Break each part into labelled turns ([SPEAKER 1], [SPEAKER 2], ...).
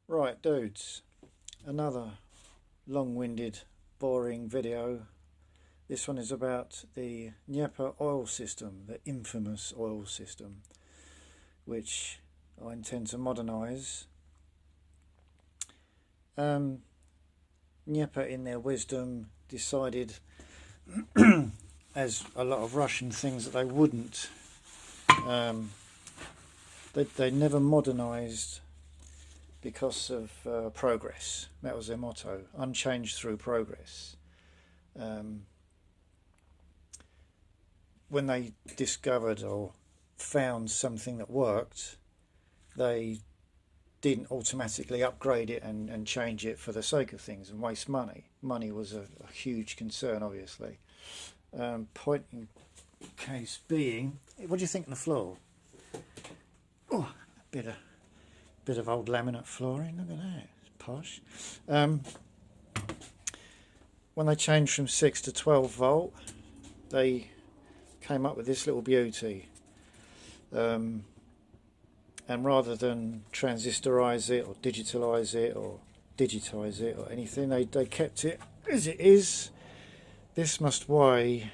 [SPEAKER 1] Right, dudes, another long-winded, boring video. This one is about the Dnepr oil system, the infamous oil system, which I intend to modernise. Dnepr, in their wisdom, decided, as a lot of Russian things, that they wouldn't. They never modernised because of progress. That was their motto, unchanged through progress. When they discovered or found something that worked, they didn't automatically upgrade it and change it for the sake of things and waste money. Money was a huge concern, obviously. Point in case being, what do you think of the floor? Oh, a bit of old laminate flooring. Look at that, it's posh. When they changed from 6 to 12 volt, they came up with this little beauty. And rather than transistorize it or digitalize it or digitize it or anything, they kept it as it is. This must weigh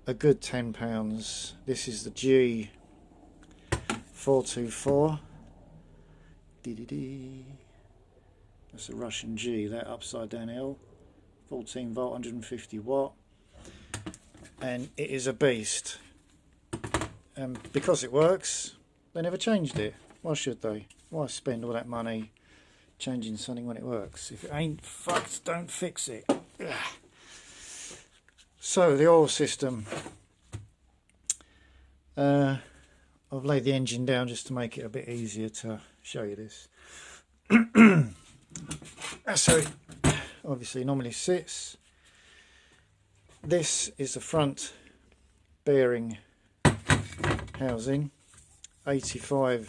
[SPEAKER 1] a good £10. This is the G424. That's a Russian G, that upside down L. 14 volt, 150 watt. And it is a beast. And because it works, they never changed it. Why should they? Why spend all that money changing something when it works? If it ain't fucked, don't fix it. Ugh. So the oil system. I've laid the engine down just to make it a bit easier to show you this. So it obviously normally sits. This is the front bearing housing. 85mm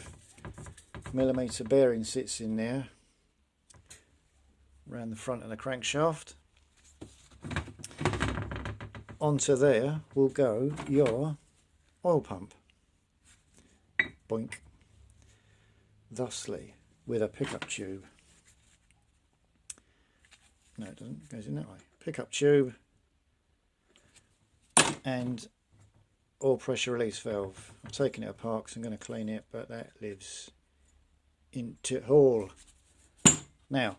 [SPEAKER 1] bearing sits in there around the front of the crankshaft. Onto there will go your oil pump. Boink. Thusly, with a pickup tube. No, it doesn't. It goes in that way. Pickup tube and oil pressure release valve. I'm taking it apart because I'm going to clean it, but that lives into all. Now,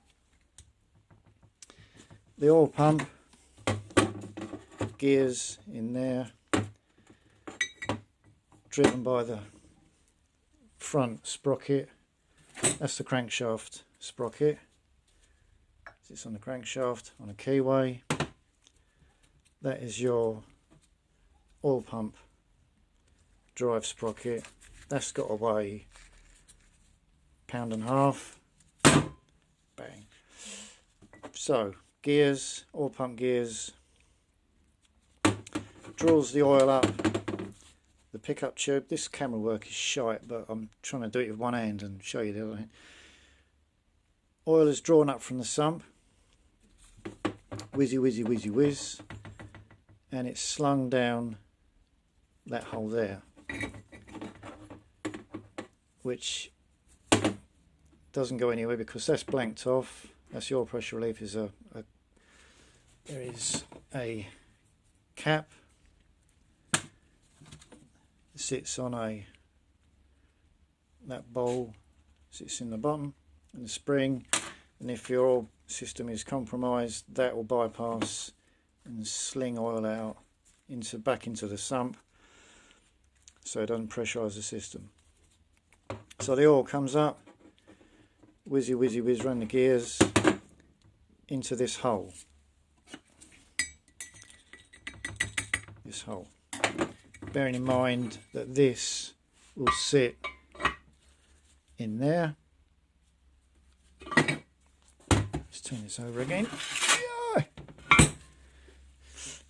[SPEAKER 1] the oil pump gears in there, driven by the front sprocket. That's the crankshaft sprocket. Sits on the crankshaft on a keyway. That is your oil pump drive sprocket. That's got to weigh £1.5. Bang. So gears, oil pump gears, draws the oil up the pickup tube. This camera work is shite, but I'm trying to do it with one hand and show you the other hand. Oil is drawn up from the sump, whizzy whizzy whizzy whiz, and it's slung down that hole there, which doesn't go anywhere because that's blanked off. That's your pressure relief. There is a cap. Sits on that bowl, sits in the bottom, and the spring, and if your oil system is compromised, that will bypass and sling oil out back into the sump, so it doesn't pressurize the system. So the oil comes up, whizzy whizzy whiz, run the gears into this hole. This hole. Bearing in mind that this will sit in there. Let's turn this over again.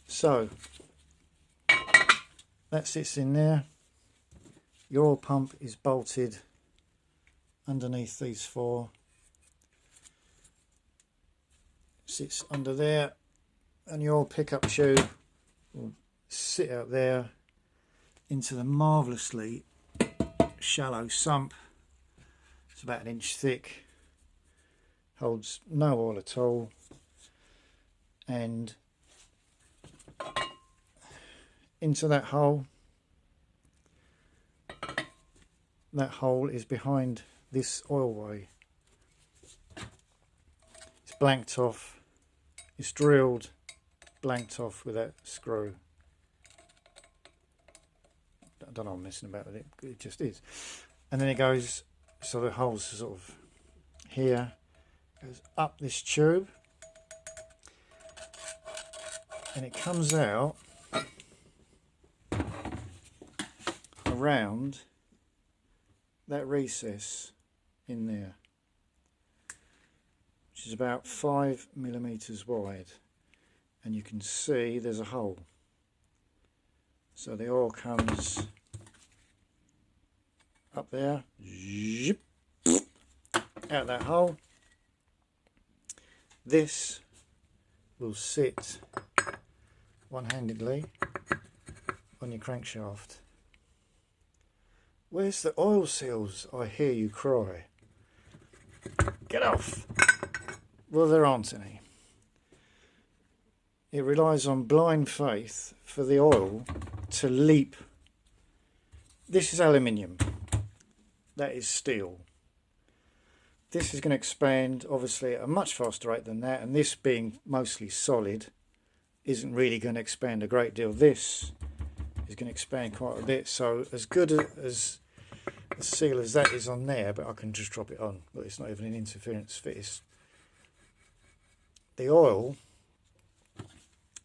[SPEAKER 1] So that sits in there. Your oil pump is bolted underneath these four. Sits under there, and your pickup tube will sit out there into the marvellously shallow sump. It's about 1 inch thick, holds no oil at all, and into that hole is behind this oil way. It's blanked off, it's drilled, blanked off with that screw. I don't know, I'm messing about with it, it just is. And then it goes, so the hole's sort of here, goes up this tube, and it comes out around that recess in there, which is about 5mm wide, and you can see there's a hole. So the oil comes up there, zip, out that hole. This will sit one-handedly on your crankshaft. Where's the oil seals? I hear you cry. Get off! Well, there aren't any. It relies on blind faith for the oil to leap. This is aluminium. That is steel. This is going to expand obviously at a much faster rate than that, and this being mostly solid isn't really going to expand a great deal. This is going to expand quite a bit, so as good as a seal as that is on there, but I can just drop it on. But it's not even an interference fit. The oil,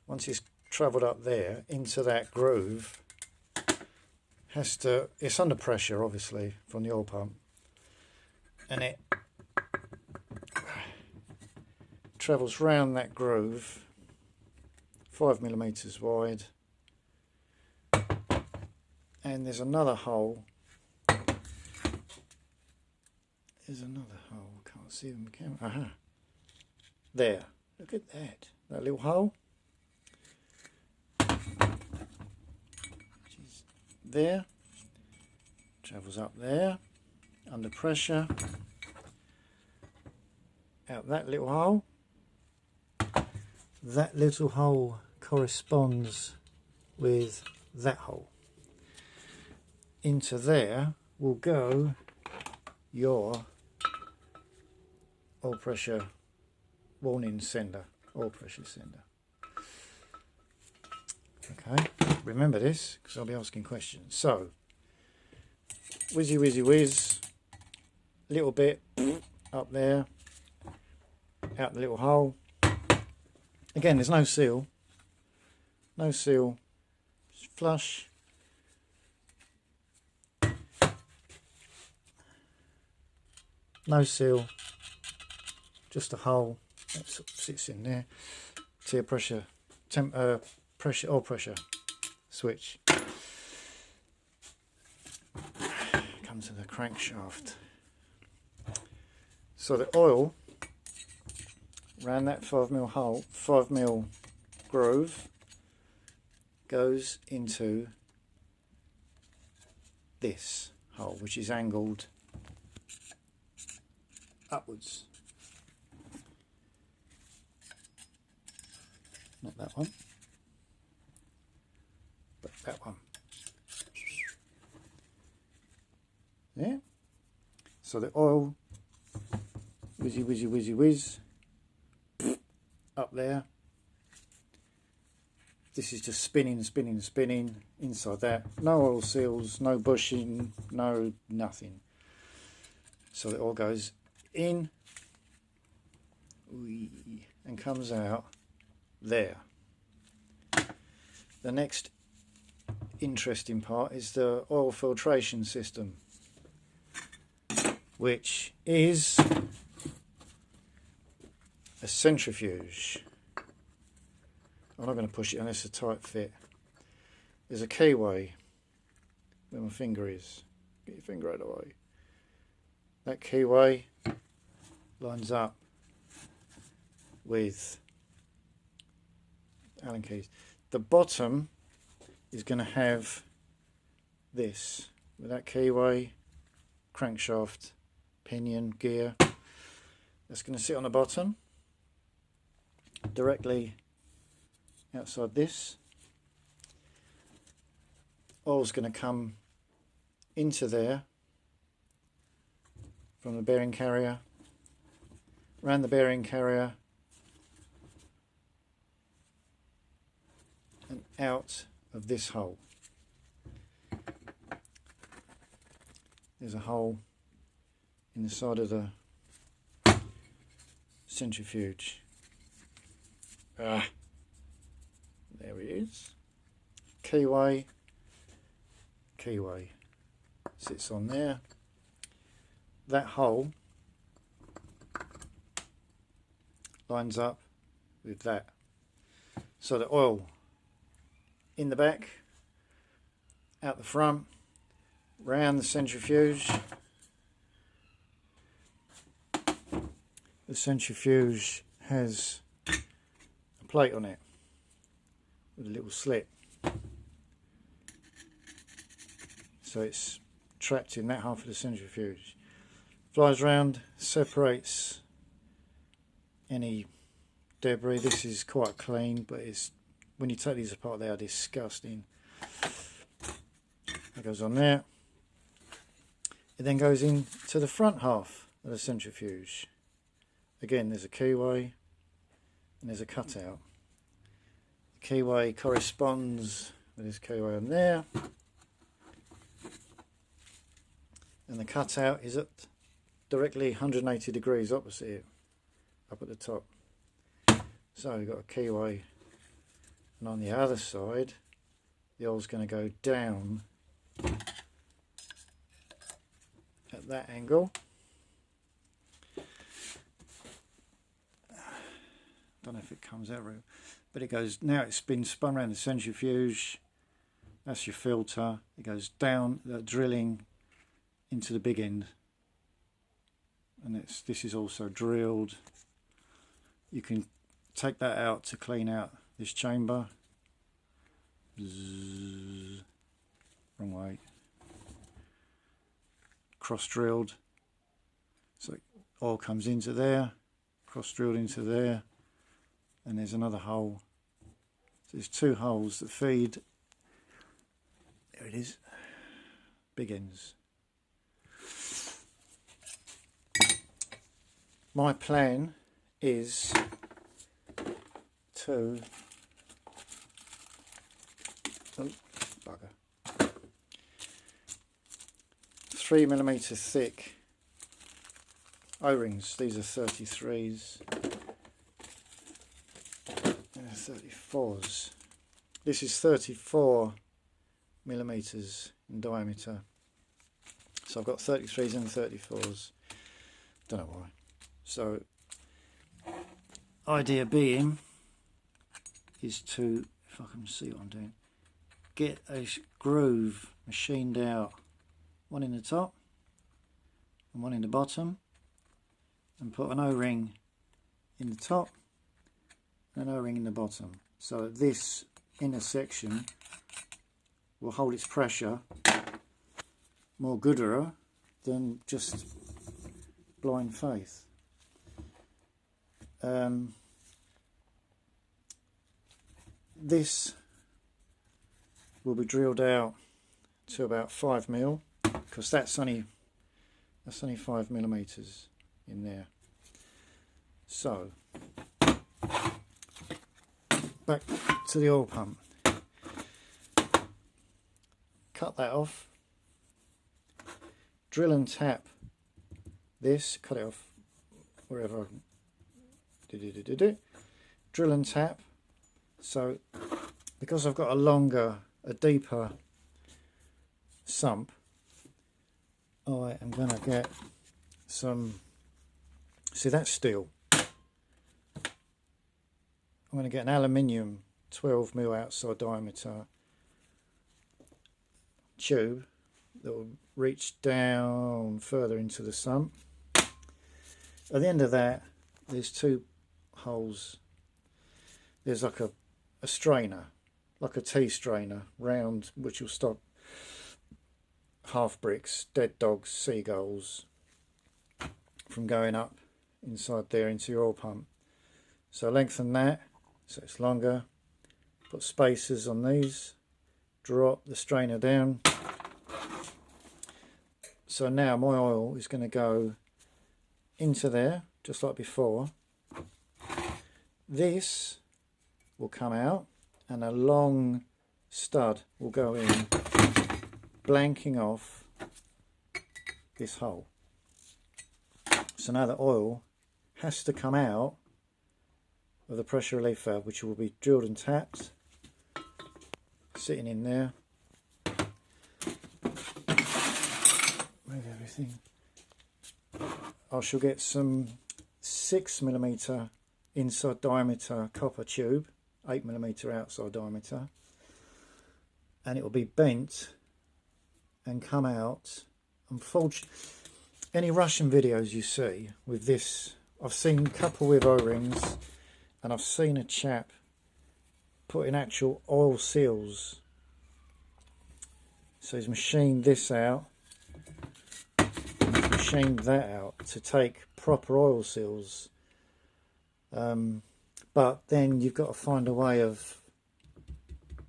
[SPEAKER 1] once it's travelled up there into that groove, it's under pressure obviously from the oil pump, and it travels round that groove, 5mm wide, and there's another hole. There's another hole, can't see them on the camera. Aha, there, look at that little hole, which is there, travels up there, under pressure, out that little hole. That little hole corresponds with that hole. Into there will go your oil pressure warning sender, oil pressure sender. Okay, remember this because I'll be asking questions. So, whizzy whizzy whiz, little bit up there, out the little hole. Again, there's no seal, just flush. No seal, just a hole that sort of sits in there to your oil pressure switch. Come to the crankshaft. So the oil around that 5mm hole, 5mm groove, goes into this hole, which is angled upwards. Not that one, but that one. Yeah. So the oil, whizzy whizzy whizzy whiz, up there. This is just spinning, spinning, spinning inside that. No oil seals, no bushing, no nothing. So it all goes in and comes out there. The next interesting part is the oil filtration system, which is a centrifuge. I'm not going to push it unless it's a tight fit. There's a keyway where my finger is. Get your finger out of the way. That keyway lines up with Allen keys. The bottom is going to have this with that keyway, crankshaft, pinion, gear. that's going to sit on the bottom, directly outside this. Oil's going to come into there from the bearing carrier, around the bearing carrier, and out of this hole. There's a hole in the side of the centrifuge. There it is. Keyway sits on there. That hole lines up with that, so the oil in the back, out the front, round the centrifuge. The centrifuge has a plate on it with a little slit, so it's trapped in that half of the centrifuge. Flies round, separates any debris. This is quite clean, but it's, when you take these apart, they are disgusting. That goes on there. It then goes into the front half of the centrifuge. Again, there's a keyway and there's a cutout. The keyway corresponds with this keyway on there, and the cutout is at directly 180 degrees opposite it, up at the top. So we've got a keyway, and on the other side the oil's going to go down at that angle. Don't know if it comes out right, but it goes, now it's been spun around the centrifuge. That's your filter. It goes down the drilling into the big end, and this is also drilled. You can take that out to clean out this chamber. Zzz, wrong way. Cross drilled, so oil comes into there, cross drilled into there, and there's another hole. So there's two holes that feed, there it is, big ends. My plan is to, oh, bugger, 3mm thick O-rings. These are 33s and 34s. This is 34mm in diameter, so I've got 33s and 34s. Don't know why. So idea being is to, if I can see what I'm doing, get a groove machined out, one in the top and one in the bottom, and put an O-ring in the top and an O-ring in the bottom, so that this inner section will hold its pressure more gooder than just blind faith. This will be drilled out to about 5mm, because that's only 5mm in there. So back to the oil pump. Cut that off, drill and tap this, cut it off wherever, drill and tap. So because I've got a deeper sump, I am going to get some, see that's steel, I'm going to get an aluminium 12mm outside diameter tube that will reach down further into the sump. At the end of that there's two holes. There's like a strainer, like a tea strainer round, which will stop half bricks, dead dogs, seagulls from going up inside there into your oil pump. So lengthen that so it's longer, put spacers on these, drop the strainer down. So now my oil is going to go into there just like before. This will come out and a long stud will go in, blanking off this hole. So now the oil has to come out of the pressure relief valve, which will be drilled and tapped, sitting in there. Move everything. I shall get some 6mm inside diameter copper tube, 8mm outside diameter, and it will be bent and come out. Unfortunately, any Russian videos you see with this, I've seen a couple with O-rings, and I've seen a chap putting actual oil seals. So he's machined this out, and he's machined that out to take proper oil seals. But then you've got to find a way of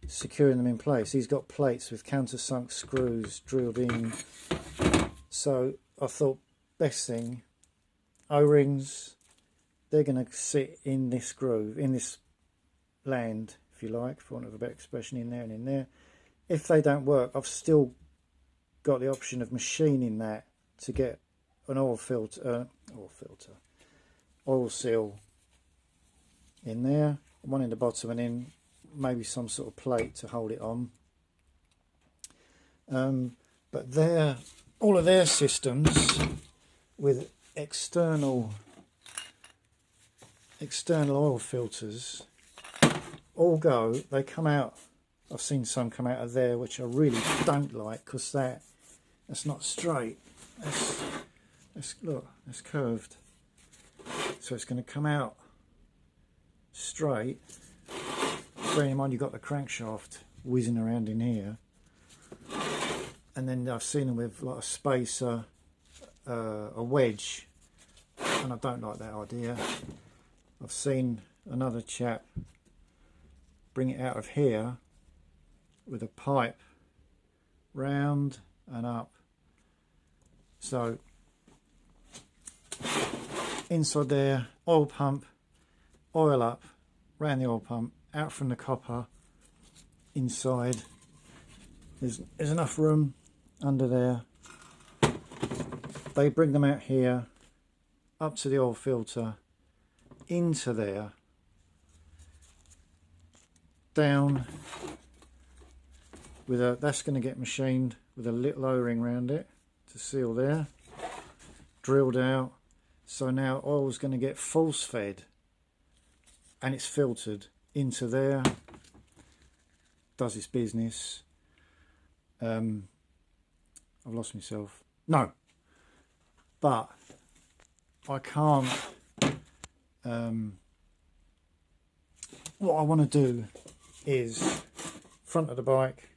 [SPEAKER 1] securing them in place. He's got plates with countersunk screws drilled in. So I thought, best thing, O-rings, they're going to sit in this groove, in this land, if you like, for want of a better expression, in there and in there. If they don't work, I've still got the option of machining that to get an oil seal in there, one in the bottom, and then maybe some sort of plate to hold it on. But all of their systems with external oil filters all they come out. I've seen some come out of there which I really don't like, because that's not straight. Look, that's curved. So it's going to come out straight. Bearing in mind you've got the crankshaft whizzing around in here. And then I've seen them with like a spacer, a wedge, and I don't like that idea. I've seen another chap bring it out of here with a pipe round and up. So inside there, oil pump, oil up, round the oil pump, out from the copper, inside. There's enough room under there. They bring them out here, up to the oil filter, into there, down with that's going to get machined with a little O-ring around it to seal there, drilled out. So now oil's going to get force fed and it's filtered into there, does its business. I've lost myself. No, but I can't. What I want to do is front of the bike.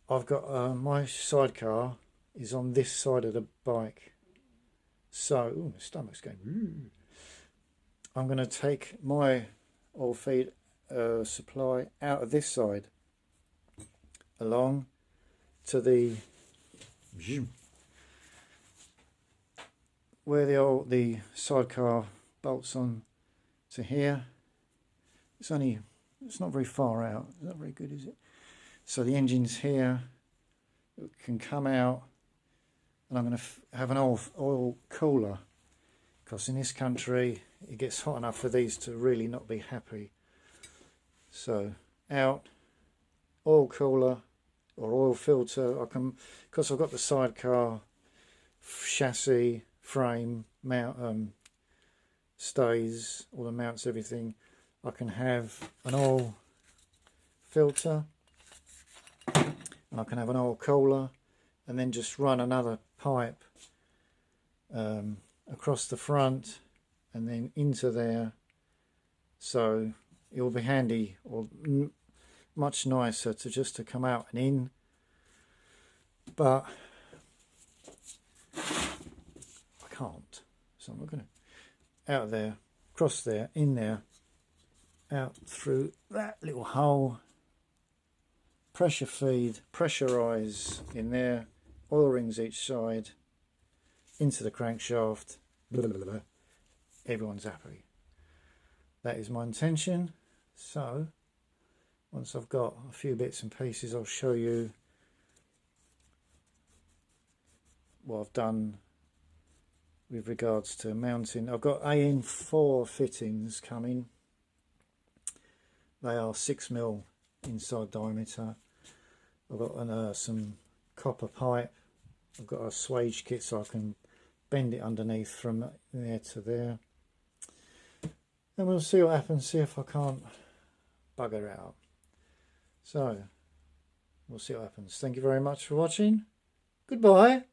[SPEAKER 1] I've got my sidecar is on this side of the bike, so my stomach's going. Ooh. I'm going to take my oil feed supply out of this side along to the where the sidecar bolts on to here. It's not very far out. It's not very good, is it? So the engine's here. It can come out, and I'm going to have an oil cooler, because in this country it gets hot enough for these to really not be happy. So out, oil cooler or oil filter. I can, because I've got the sidecar chassis, frame, mount, stays, all the mounts, everything. I can have an oil filter, and I can have an oil cooler, and then just run another pipe across the front and then into there. So it will be handy, or much nicer to just to come out and in. But I can't, so I'm not going to. out there, across there, in there, out through that little hole, pressure feed, pressurise in there, oil rings each side, into the crankshaft, blah, blah, blah. Everyone's happy. That is my intention. So once I've got a few bits and pieces, I'll show you what I've done with regards to mounting. I've got AN4 fittings coming. They are 6mm inside diameter. I've got some copper pipe. I've got a swage kit so I can bend it underneath from there to there. And we'll see what happens, see if I can't bugger it out. So, we'll see what happens. Thank you very much for watching. Goodbye.